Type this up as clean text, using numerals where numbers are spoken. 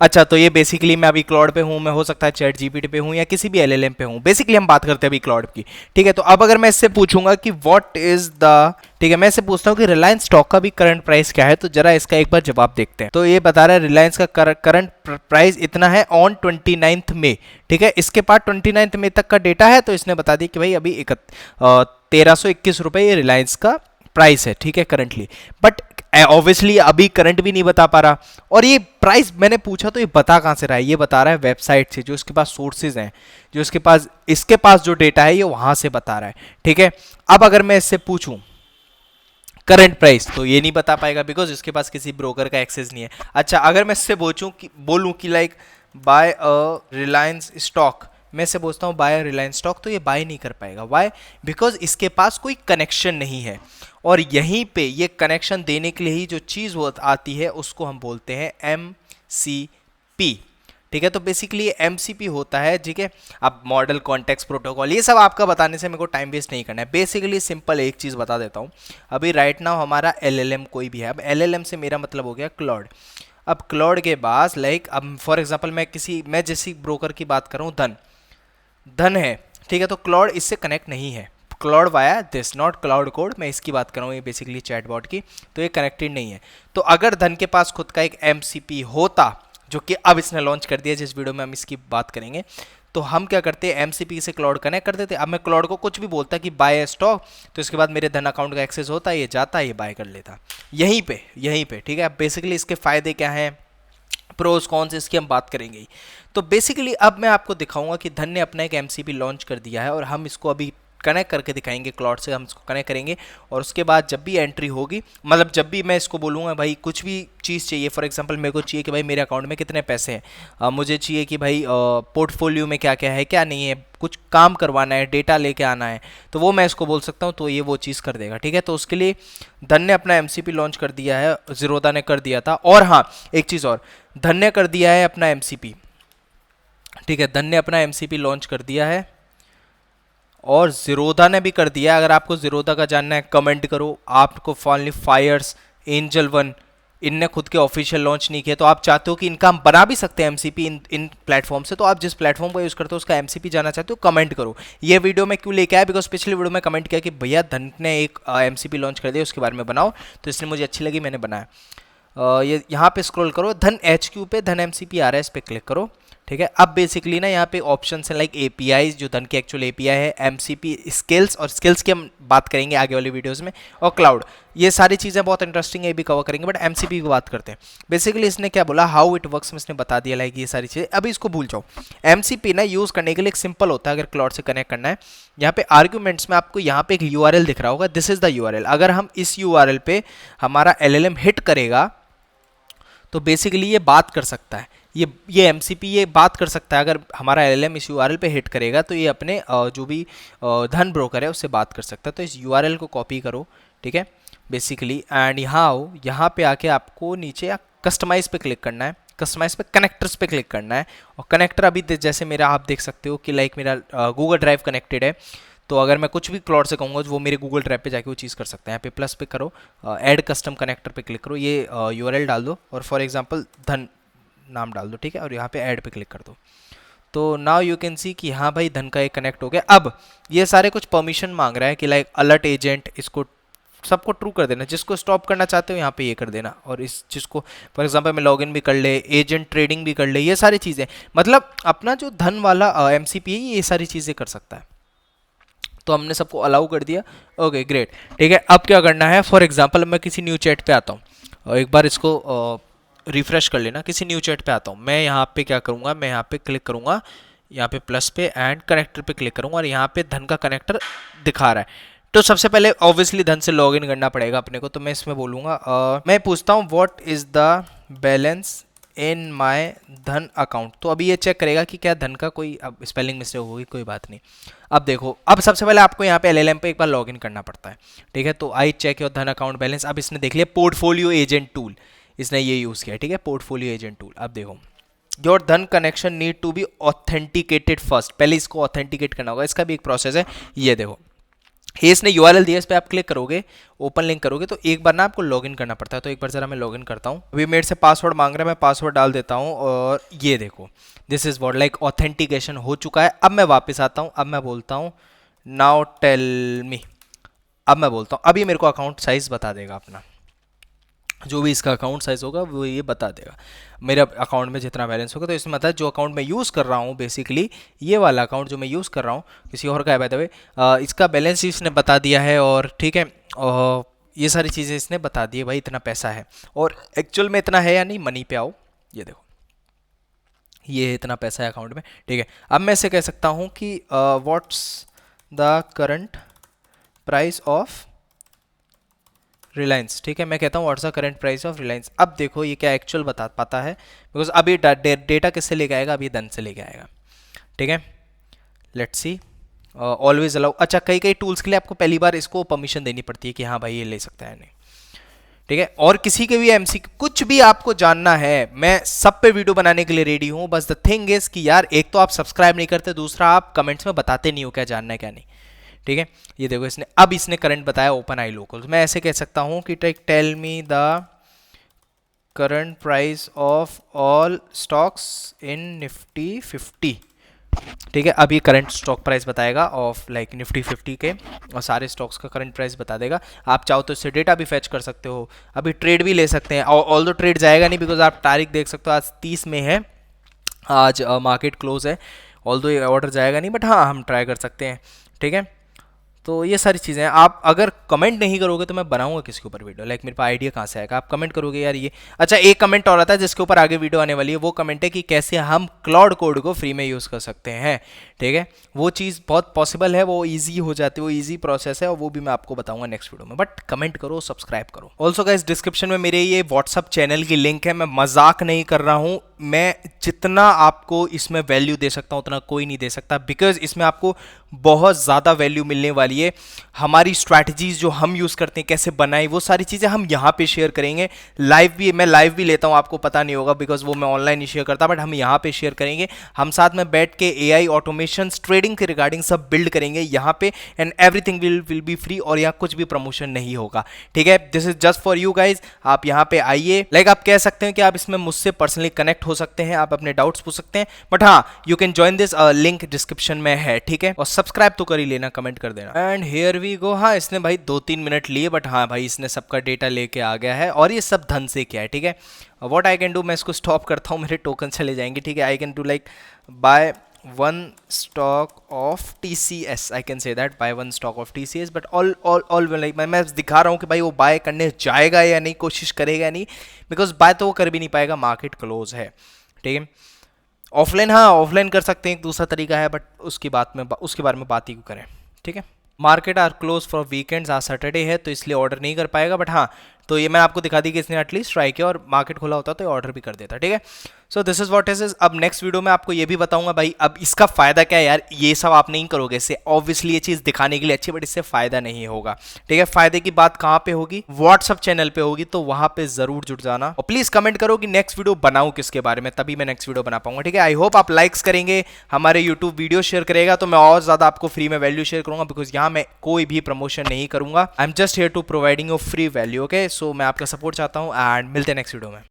अच्छा, तो ये बेसिकली मैं अभी क्लाउड पे हूँ, मैं हो सकता है चैट जीपीटी पे हूँ या किसी भी एलएलएम पे हूँ। बेसिकली हम बात करते हैं अभी क्लाउड की। ठीक है, तो अब अगर मैं इससे पूछूंगा कि व्हाट इज द, ठीक है, मैं इससे पूछता हूँ कि रिलायंस स्टॉक का भी करंट प्राइस क्या है, तो जरा इसका एक बार जवाब देखते हैं। तो ये बता रहा है रिलायंस का करंट प्राइस इतना है ऑन 29 मई। ठीक है, इसके पास 29 मई तक का डेटा है, तो इसने बता दिया कि भाई अभी 1321 रुपये ये रिलायंस का प्राइस है। ठीक है, करंटली। बट ऑब्वियसली अभी करंट भी नहीं बता पा रहा। और ये प्राइस मैंने पूछा तो ये बता कहाँ से रहा है, ये बता रहा है वेबसाइट से, जो इसके पास सोर्सेज हैं, जो इसके पास जो डेटा है ये वहां से बता रहा है। ठीक है, अब अगर मैं इससे पूछूं करंट प्राइस, तो ये नहीं बता पाएगा बिकॉज इसके पास किसी ब्रोकर का एक्सेस नहीं है। अच्छा, अगर मैं इससे बोलूं कि लाइक बाय अ रिलायंस स्टॉक, मैं इससे पूछता हूँ बाय रिलायंस स्टॉक, तो ये बाय नहीं कर पाएगा। वाई? बिकॉज इसके पास कोई कनेक्शन नहीं है। और यहीं पे ये कनेक्शन देने के लिए ही जो चीज़ आती है उसको हम बोलते हैं MCP। ठीक है, तो बेसिकली MCP होता है। ठीक है, अब मॉडल कॉन्टेक्स्ट प्रोटोकॉल, ये सब आपका बताने से मेरे को टाइम वेस्ट नहीं करना है। बेसिकली सिंपल एक चीज़ बता देता हूँ। अभी राइट नाउ हमारा LLM कोई भी है, अब LLM से मेरा मतलब हो गया क्लाउड। अब क्लाउड के पास लाइक, अब फॉर एग्जांपल मैं जैसी ब्रोकर की बात कर रहा हूँ, धन धन है। ठीक है, तो क्लाउड इससे कनेक्ट नहीं है। Cloud via this, not cloud code, मैं इसकी बात कर रहा हूँ, ये बेसिकली चैटबॉट की। तो ये कनेक्टेड नहीं है। तो अगर धन के पास खुद का एक MCP होता, जो कि अब इसने लॉन्च कर दिया, जिस वीडियो में हम इसकी बात करेंगे, तो हम क्या करते हैं, MCP से क्लाउड कनेक्ट कर देते। अब मैं क्लाउड को कुछ भी बोलता कि बाय स्टॉक, तो इसके बाद मेरे धन अकाउंट का एक्सेस होता, ये जाता, ये बाय कर लेता यहीं पे। ठीक है, अब बेसिकली इसके फायदे क्या हैं, प्रोज कॉन्स, इसकी हम बात करेंगे ही। तो बेसिकली अब मैं आपको दिखाऊंगा कि धन ने अपना एक MCP लॉन्च कर दिया है, और हम इसको अभी कनेक्ट करके दिखाएंगे, क्लाउड से हम इसको कनेक्ट करेंगे। और उसके बाद जब भी एंट्री होगी, मतलब जब भी मैं इसको बोलूँगा भाई कुछ भी चीज़ चाहिए, फॉर एग्जांपल मेरे को चाहिए कि भाई मेरे अकाउंट में कितने पैसे हैं, मुझे चाहिए कि भाई पोर्टफोलियो में क्या क्या है क्या नहीं है, कुछ काम करवाना है, डेटा लेके आना है, तो वो मैं इसको बोल सकता हूँ, तो ये वो चीज़ कर देगा। ठीक है, तो उसके लिए धन ने अपना MCP लॉन्च कर दिया है, जीरोधा ने कर दिया था। और हाँ, एक चीज़ और, धन ने कर दिया है अपना MCP। ठीक है, धन ने अपना MCP लॉन्च कर दिया है, और जीरोधा ने भी कर दिया है। अगर आपको जीरोधा का जानना है कमेंट करो। आपको फाइनली फायर्स, एंजल वन, इनने खुद के ऑफिशियल लॉन्च नहीं किए, तो आप चाहते हो कि इनका हम बना भी सकते हैं MCP इन प्लेटफॉर्म से, तो आप जिस प्लेटफॉर्म को यूज़ करते हो उसका MCP जाना चाहते हो, कमेंट करो। ये वीडियो में क्यों लेके आया, बिकॉज पिछले वीडियो में कमेंट किया कि भैया धन ने एक MCP लॉन्च कर दिया, उसके बारे में बनाओ, तो इसलिए मुझे अच्छी लगी, मैंने बनाया। ये यहाँ पे स्क्रॉल करो, धन HQ पे धन MCP आ रहा है, इस पर क्लिक करो। ठीक है, अब बेसिकली ना यहाँ पे ऑप्शन है लाइक APIs, जो धन की एक्चुअल API है, MCP स्किल्स, और स्किल्स की हम बात करेंगे आगे वाली वीडियोस में, और क्लाउड। ये सारी चीज़ें बहुत इंटरेस्टिंग है, ये भी कवर करेंगे, बट MCP की बात करते हैं। बेसिकली इसने क्या बोला, हाउ इट वर्क्स में इसने बता दिया, लाइक ये सारी चीज़ें अभी इसको भूल जाओ। MCP ना यूज़ करने के लिए एक सिंपल होता है, अगर क्लाउड से कनेक्ट करना है। यहाँ पे आर्ग्यूमेंट्स में आपको यहाँ पे एक URL दिख रहा होगा, दिस इज द URL। अगर हम इस URL पे हमारा LLM हिट करेगा, तो बेसिकली ये बात कर सकता है, ये MCP ये बात कर सकता है। अगर हमारा LLM इस URL पे हिट करेगा, तो ये अपने जो भी धन ब्रोकर है उससे बात कर सकता है। तो इस URL को कॉपी करो। ठीक है, बेसिकली, एंड यहाँ आओ, यहाँ पे आके आपको नीचे कस्टमाइज पे क्लिक करना है, कस्टमाइज पे कनेक्टर्स पे क्लिक करना है। और कनेक्टर अभी जैसे मेरा आप देख सकते हो कि लाइक मेरा गूगल ड्राइव कनेक्टेड है, तो अगर मैं कुछ भी क्लाउड से कहूँगा वो मेरे गूगल ड्राइव पे जाके वो चीज़ कर सकते हैं। यहाँ पे प्लस पे करो, ऐड कस्टम कनेक्टर पे क्लिक करो, ये URL डाल दो, और फॉर एग्जांपल धन नाम डाल दो। ठीक है, और यहाँ पे ऐड पे क्लिक कर दो। तो नाउ यू कैन सी कि हाँ भाई धन का एक कनेक्ट हो गया। अब ये सारे कुछ परमिशन मांग रहा है कि लाइक अलर्ट एजेंट, इसको सबको ट्रू कर देना, जिसको स्टॉप करना चाहते हो यहाँ पे ये कर देना, और इस जिसको फॉर एग्जांपल मैं लॉगिन भी कर ले, एजेंट ट्रेडिंग भी कर ले, ये सारी चीज़ें, मतलब अपना जो धन वाला MCP है ये सारी चीज़ें कर सकता है। तो हमने सबको अलाउ कर दिया। Okay great. ठीक है, अब क्या करना है, फॉर एग्जांपल मैं किसी न्यू चैट पे आता हूँ, एक बार इसको रिफ्रेश कर लेना, किसी न्यू चैट पे आता हूँ मैं, यहाँ पे क्या करूँगा, मैं यहाँ पे क्लिक करूँगा, यहाँ पे प्लस पे एंड कनेक्टर पे क्लिक करूँगा, और यहाँ पे धन का कनेक्टर दिखा रहा है। तो सबसे पहले ऑब्वियसली धन से लॉगिन करना पड़ेगा अपने को, तो मैं इसमें बोलूँगा मैं पूछता हूँ what is the balance in my धन अकाउंट। तो अभी ये चेक करेगा कि क्या धन का कोई, अब स्पेलिंग मिस्टेक होगी कोई बात नहीं। अब देखो, अब सबसे पहले आपको यहाँ पे LLM पे एक बार लॉगिन करना पड़ता है। ठीक है, तो आई चेक योर धन अकाउंट बैलेंस। अब इसने देख लिया पोर्टफोलियो एजेंट टूल, इसने ये यूज़ किया। ठीक है, पोर्टफोलियो एजेंट टूल। अब देखो, your Dhan connection need to be authenticated first, पहले इसको ऑथेंटिकेट करना होगा, इसका भी एक प्रोसेस है। ये देखो, ये इसने यूआरएल दिया, इस पे आप क्लिक करोगे, ओपन लिंक करोगे, तो एक बार ना आपको लॉगिन करना पड़ता है। तो एक बार जरा मैं लॉगिन करता हूँ। अभी मेरे से पासवर्ड मांग रहा है, मैं पासवर्ड डाल देता हूँ और ये देखो this is what like authentication हो चुका है। अब मैं वापस आता हूँ, अब मैं बोलता हूँ नाउ टेल मी, अब मैं बोलता हूँ, अब ये मेरे को अकाउंट साइज बता देगा अपना, जो भी इसका अकाउंट साइज होगा वो ये बता देगा मेरे अकाउंट में जितना बैलेंस होगा। तो इसमें मतलब जो अकाउंट मैं यूज़ कर रहा हूँ बेसिकली, ये वाला अकाउंट जो मैं यूज़ कर रहा हूँ किसी और का है बाय द वे, इसका बैलेंस इसने बता दिया है। और ठीक है, ये सारी चीज़ें इसने बता दी है, भाई इतना पैसा है और एक्चुअल में इतना है या नहीं। मनी पे आओ, ये देखो ये इतना पैसा है अकाउंट में, ठीक है। अब मैं इसे कह सकता हूँ कि what's the current price of Reliance, ठीक है। मैं कहता हूँ what's the current price of Reliance. अब देखो ये क्या एक्चुअल बता पाता है, बिकॉज अब ये डेटा किससे लेके आएगा, अभी धन से लेके आएगा, ठीक है। Let's see, always allow. अच्छा, कई कई टूल्स के लिए आपको पहली बार इसको परमिशन देनी पड़ती है कि हाँ भाई ये ले सकता है, नहीं, ठीक है। और किसी के भी एमसी कुछ भी आपको जानना है, मैं सब पे वीडियो बनाने के लिए रेडी हूँ। बस द थिंग इज कि यार एक तो आप सब्सक्राइब नहीं करते, दूसरा आप कमेंट्स में बताते नहीं हो क्या जानना है क्या नहीं, ठीक है। ये देखो इसने अब इसने करंट बताया ओपन आई लोकल। मैं ऐसे कह सकता हूँ कि tell me the current price of all stocks in Nifty 50, ठीक है। अब ये करंट स्टॉक प्राइस बताएगा ऑफ लाइक निफ्टी 50 के, और सारे स्टॉक्स का करंट प्राइस बता देगा। आप चाहो तो इससे डेटा भी फैच कर सकते हो, अभी ट्रेड भी ले सकते हैं। ऑल दो ट्रेड जाएगा नहीं, बिकॉज आप तारीख देख सकते हो आज 30 में है, आज मार्केट क्लोज है। ऑल दो ये ऑर्डर जाएगा नहीं, बट हाँ हम ट्राई कर सकते हैं, ठीक है। तो ये सारी चीज़ें हैं। आप अगर कमेंट नहीं करोगे तो मैं बनाऊंगा किसके ऊपर वीडियो, लाइक मेरे पास आइडिया कहाँ से आएगा, आप कमेंट करोगे यार ये। अच्छा, एक कमेंट और आता है जिसके ऊपर आगे वीडियो आने वाली है, वो कमेंट है कि कैसे हम क्लाउड कोड को फ्री में यूज़ कर सकते हैं, ठीक है। वो चीज़ बहुत पॉसिबल है, वो ईजी हो जाती है, वो ईजी प्रोसेस है, और वो भी मैं आपको बताऊंगा नेक्स्ट वीडियो में। बट कमेंट करो, सब्सक्राइब करो। ऑल्सो गाइस, डिस्क्रिप्शन में मेरे ये व्हाट्सअप चैनल की लिंक है, मैं मजाक नहीं कर रहा हूँ। मैं जितना आपको इसमें वैल्यू दे सकता हूँ उतना कोई नहीं दे सकता, बिकॉज इसमें आपको बहुत ज़्यादा वैल्यू मिलने वाली है। हमारी स्ट्रैटेजीज जो हम यूज़ करते हैं कैसे बनाई, वो सारी चीज़ें हम यहाँ पे शेयर करेंगे। लाइव भी मैं लाइव भी लेता हूँ, आपको पता नहीं होगा बिकॉज वो मैं ऑनलाइन ही शेयर करता, बट हम यहाँ पे शेयर करेंगे। हम साथ में बैठ के एआई ऑटोमेशन ट्रेडिंग के रिगार्डिंग सब बिल्ड करेंगे यहाँ पे, and everything will be free, और यहाँ कुछ भी प्रमोशन नहीं होगा, ठीक है। This is just for you guys. आप यहाँ पे आइए, लाइक आप कह सकते हैं कि आप इसमें मुझसे पर्सनली कनेक्ट हो सकते हैं, आप अपने डाउट्स पूछ सकते हैं, बट हाँ you can join this, link description में है, ठीक है। और सब्सक्राइब तो कर ही लेना, कमेंट कर देना। And here we go. हाँ, इसने भाई 2-3 मिनट लिए, बट हाँ भाई इसने सबका डेटा लेके आ गया है, और ये सब धन से किया है, ठीक है। व्हाट आई कैन डू, मैं इसको स्टॉप करता हूँ, मेरे टोकन चले जाएंगे, ठीक है। I can do like by one stock of TCS, I can say that by one stock of TCS, but all like मैं दिखा रहा हूँ कि भाई वो बाय करने जाएगा या नहीं, कोशिश करेगा या नहीं, बिकॉज बाय तो वो कर भी नहीं पाएगा, मार्केट क्लोज है, ठीक है। ऑफलाइन, हाँ ऑफलाइन कर सकते हैं, एक दूसरा तरीका है, बट उसके बारे में बात ही क्यों करें, ठीक है। Market are close for weekends, आज सैटरडे है तो इसलिए ऑर्डर नहीं कर पाएगा, बट हाँ तो ये मैं आपको दिखा दी कि इसने एटलीस्ट ट्राई किया, और मार्केट खुला होता तो ये ऑर्डर भी कर देता, ठीक है। So this is what is. अब नेक्स्ट वीडियो में आपको ये भी बताऊंगा भाई अब इसका फायदा क्या है यार, ये सब आप नहीं करोगे इससे, ऑब्वियसली ये चीज दिखाने के लिए अच्छी, बट इससे फायदा नहीं होगा, ठीक है। फायदे की बात कहाँ पे होगी, व्हाट्सअप चैनल पे होगी, तो वहां पे जरूर जुड़ जाना, और प्लीज कमेंट करो कि नेक्स्ट वीडियो बनाऊं किसके बारे में, तभी मैं नेक्स्ट वीडियो बना पाऊंगा, ठीक है। आई होप आप लाइक्स करेंगे, हमारे यूट्यूब वीडियो शेयर करेगा, तो मैं और ज्यादा आपको फ्री में वैल्यू शेयर करूंगा, बिकॉज यहाँ मैं कोई भी प्रमोशन नहीं करूंगा। I am just here to providing you free value, okay. So मैं आपका सपोर्ट चाहता हूँ, एंड मिलते हैं नेक्स्ट वीडियो में।